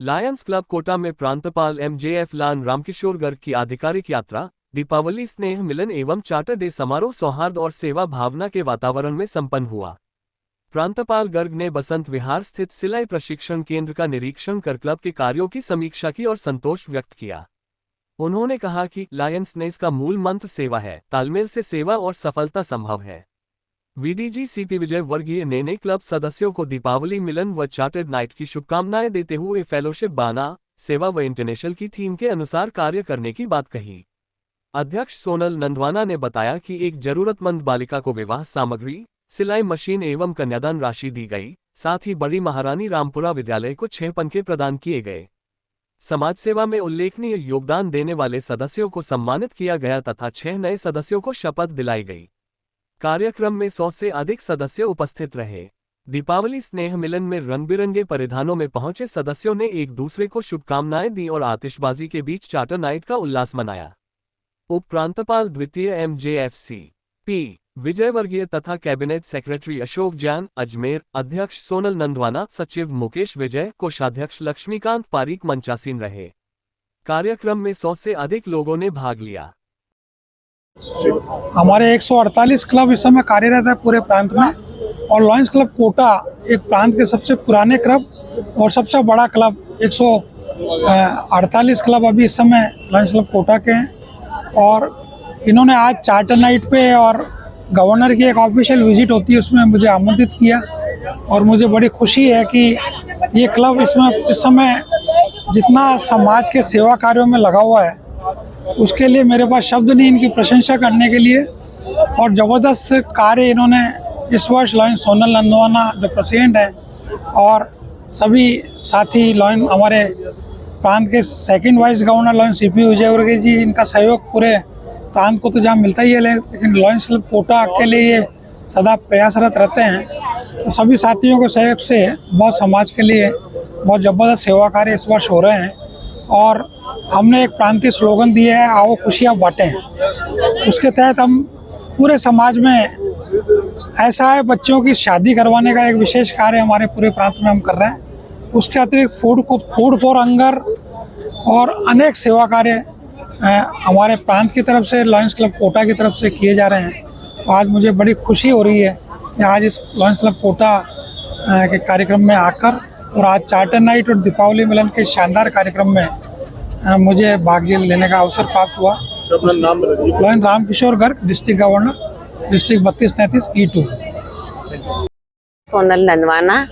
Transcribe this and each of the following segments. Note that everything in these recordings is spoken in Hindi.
लायंस क्लब कोटा में प्रांतपाल MJF लान रामकिशोर गर्ग की आधिकारिक यात्रा, दीपावली स्नेह मिलन एवं चार्टर डे समारोह सौहार्द और सेवा भावना के वातावरण में संपन्न हुआ। प्रांतपाल गर्ग ने बसंत विहार स्थित सिलाई प्रशिक्षण केंद्र का निरीक्षण कर क्लब के कार्यों की समीक्षा की और संतोष व्यक्त किया। उन्होंने कहा कि लायंस नेस का मूल मंत्र सेवा है, तालमेल से सेवा और सफलता संभव है। VDG CP विजय वर्गीय ने क्लब सदस्यों को दीपावली मिलन व चार्टर्ड नाइट की शुभकामनाएं देते हुए फेलोशिप बाना, सेवा व इंटरनेशनल की थीम के अनुसार कार्य करने की बात कही। अध्यक्ष सोनल नंदवाना ने बताया कि एक जरूरतमंद बालिका को विवाह सामग्री, सिलाई मशीन एवं कन्यादान राशि दी गई, साथ ही बड़ी महारानी रामपुरा विद्यालय को 6 पंखे प्रदान किए गए। समाज सेवा में उल्लेखनीय योगदान देने वाले सदस्यों को सम्मानित किया गया तथा 6 नए सदस्यों को शपथ दिलाई गई। कार्यक्रम में 100 से अधिक सदस्य उपस्थित रहे। दीपावली स्नेह मिलन में रंग बिरंगे परिधानों में पहुंचे सदस्यों ने एक दूसरे को शुभकामनाएं दी और आतिशबाजी के बीच चार्टर नाइट का उल्लास मनाया। उप प्रांतपाल द्वितीय MJF CP विजय वर्गीय तथा कैबिनेट सेक्रेटरी अशोक जैन अजमेर, अध्यक्ष सोनल नंदवाना, सचिव मुकेश विजय, कोषाध्यक्ष लक्ष्मीकांत पारीक मंचासीन रहे। कार्यक्रम में 100 से अधिक लोगों ने भाग लिया। हमारे 148 क्लब इस समय कार्यरत है पूरे प्रांत में, और लायंस क्लब कोटा एक प्रांत के सबसे पुराने क्लब और सबसे बड़ा क्लब। 148 क्लब अभी इस समय लायंस क्लब कोटा के हैं, और इन्होंने आज चार्टर नाइट पे और गवर्नर की एक ऑफिशियल विजिट होती है उसमें मुझे आमंत्रित किया, और मुझे बड़ी खुशी है कि ये क्लब इसमें इस समय जितना समाज के सेवा कार्यों में लगा हुआ है उसके लिए मेरे पास शब्द नहीं इनकी प्रशंसा करने के लिए। और ज़बरदस्त कार्य इन्होंने इस वर्ष लायंस सोनल नंदवाना जो प्रेसिडेंट है और सभी साथी लायंस हमारे प्रांत के second vice governor Lions CP विजय वर्गीय जी, इनका सहयोग पूरे प्रांत को तो जहाँ मिलता ही है, लेकिन लायंस क्लब कोटा के लिए ये सदा प्रयासरत रहते हैं। तो सभी साथियों के सहयोग से बहुत समाज के लिए बहुत ज़बरदस्त सेवा कार्य इस वर्ष हो रहे हैं। और हमने एक प्रांतीय स्लोगन दिया है, आओ खुशियाँ बांटें। उसके तहत हम पूरे समाज में ऐसा है, बच्चों की शादी करवाने का एक विशेष कार्य हमारे पूरे प्रांत में हम कर रहे हैं। उसके अतिरिक्त फूड फॉर हंगर और अनेक सेवा कार्य हमारे प्रांत की तरफ से लायंस क्लब कोटा की तरफ से किए जा रहे हैं। तो आज मुझे बड़ी खुशी हो रही है कि आज इस लायंस क्लब कोटा के कार्यक्रम में आकर और आज चार्टर नाइट और दीपावली मिलन के शानदार कार्यक्रम में मुझे भाग लेने का अवसर प्राप्त हुआ। Lions Ramkishore Garg, district governor, district 3233 E2। Sonal Nandwana.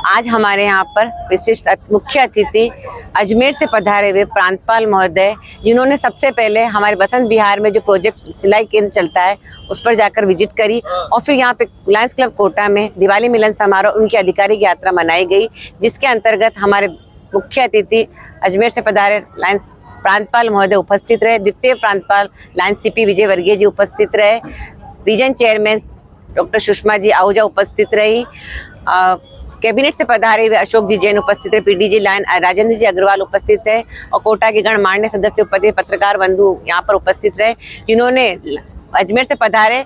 आज हमारे यहाँ पर विशिष्ट मुख्य अतिथि अजमेर से पधारे हुए प्रांतपाल महोदय, जिन्होंने सबसे पहले हमारे बसंत विहार में जो प्रोजेक्ट सिलाई केंद्र चलता है उस पर जाकर विजिट करी, और फिर यहाँ पे लायंस क्लब कोटा में दिवाली मिलन समारोह उनकी आधिकारिक यात्रा मनाई गई, जिसके अंतर्गत हमारे मुख्य अतिथि अजमेर से पधारे लायंस प्रांतपाल महोदय उपस्थित रहे। द्वितीय प्रांतपाल लायंस CP विजय वर्गीय जी उपस्थित रहे। Region chairman doctor Sushma ji Ahuja उपस्थित रही। कैबिनेट से पधारे हुए अशोक जी जैन उपस्थित रहे। PDG लाइन राजेंद्र जी अग्रवाल उपस्थित है, और कोटा के गणमान्य सदस्य उपस्थित, पत्रकार बंधु यहाँ पर उपस्थित रहे, जिन्होंने अजमेर से पधारे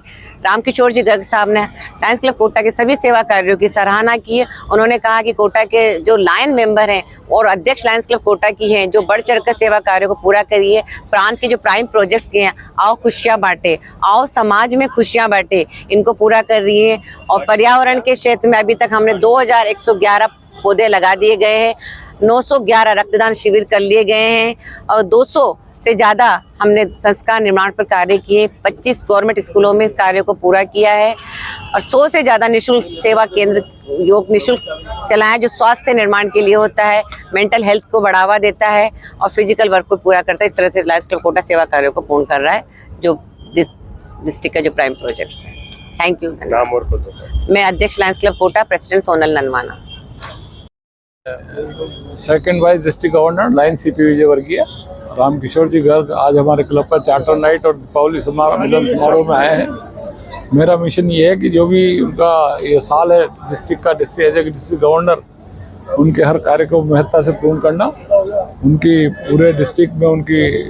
रामकिशोर जी गर्ग साहब ने लायंस क्लब कोटा के सभी सेवा कार्यों की सराहना की है। उन्होंने कहा कि कोटा के जो लायन मेंबर हैं और अध्यक्ष लायंस क्लब कोटा की हैं, जो बढ़ चढ़कर सेवा कार्यों को पूरा करिए, प्रांत के जो प्राइम प्रोजेक्ट्स किए हैं, आओ खुशियाँ बांटे, आओ समाज में खुशियाँ बांटे, इनको पूरा कर रही है। और पर्यावरण के क्षेत्र में अभी तक हमने 2111 पौधे लगा दिए गए हैं, 911 रक्तदान शिविर कर लिए गए हैं, और 200 से ज़्यादा हमने संस्कार निर्माण पर कार्य किए। 25 गवर्नमेंट स्कूलों में कार्यों को पूरा किया है, और 100 से ज़्यादा निःशुल्क सेवा केंद्र योग निःशुल्क चलाएं, जो स्वास्थ्य निर्माण के लिए होता है, मेंटल हेल्थ को बढ़ावा देता है और फिजिकल वर्क को पूरा करता है। इस तरह से लायंस क्लब कोटा सेवा कार्यों को पूर्ण कर रहा है, जो डिस्ट्रिक्ट का जो प्राइम प्रोजेक्ट्स है। Thank you. नाम और पता। मैं अध्यक्ष Lions club Kota, president Sonal Nandwana. Second vice district governor Lions CP Vijayvargiya Ramkishore जी गर्ग आज हमारे क्लब का चार्टर नाइट और दीपावली मिलन समारोह में आए हैं। मेरा मिशन ये है कि जो भी उनका ये साल है डिस्ट्रिक्ट का, डिस्ट्रिक्ट गवर्नर, उनके हर कार्य को महत्ता से पूर्ण करना, उनकी पूरे डिस्ट्रिक्ट में उनकी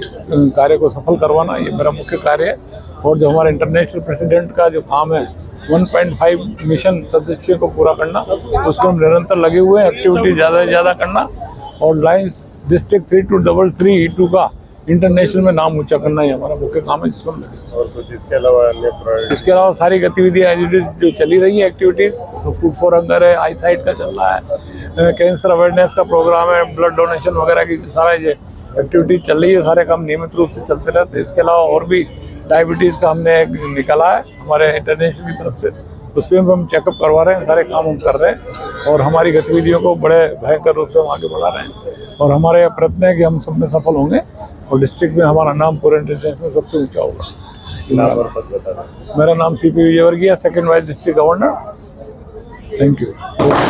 कार्य को सफल करवाना, ये मेरा मुख्य कार्य है। और जो हमारे इंटरनेशनल प्रेसिडेंट का जो काम है 1.5 मिशन सदस्यों को पूरा करना, उसमें निरंतर लगे हुए हैं, एक्टिविटी ज़्यादा से ज़्यादा करना, और लाइन्स डिस्ट्रिक्ट 3233 का इंटरनेशनल में नाम ऊंचा करना ही हमारा मुख्य काम है। इसमें लगे और कुछ इसके अलावा अन्य प्रायोरिटी? इसके अलावा सारी गतिविधियाँ जो चली रही है एक्टिविटीज़, तो फूड फॉर हंगर है, आई साइट का चल रहा है, कैंसर अवेयरनेस का प्रोग्राम है, ब्लड डोनेशन वगैरह की सारा ये एक्टिविटीज चल रही है, सारे काम नियमित रूप से चलते रहते हैं। इसके अलावा और भी डायबिटीज़ का हमने एक निकाला है हमारे इंटरनेशनल की तरफ से, उसमें भी हम चेकअप करवा रहे हैं, सारे काम हम कर रहे हैं और हमारी गतिविधियों को बड़े भयंकर रूप से हम आगे बढ़ा रहे हैं और हमारे यह प्रयत्न है कि हम सब में सफल होंगे और डिस्ट्रिक्ट में हमारा नाम पूरे इंटरनेशनल में सबसे ऊंचा होगा। नाम और पद बता दें। मेरा नाम CP Vijayvargiya, second vice district governor. Thank you.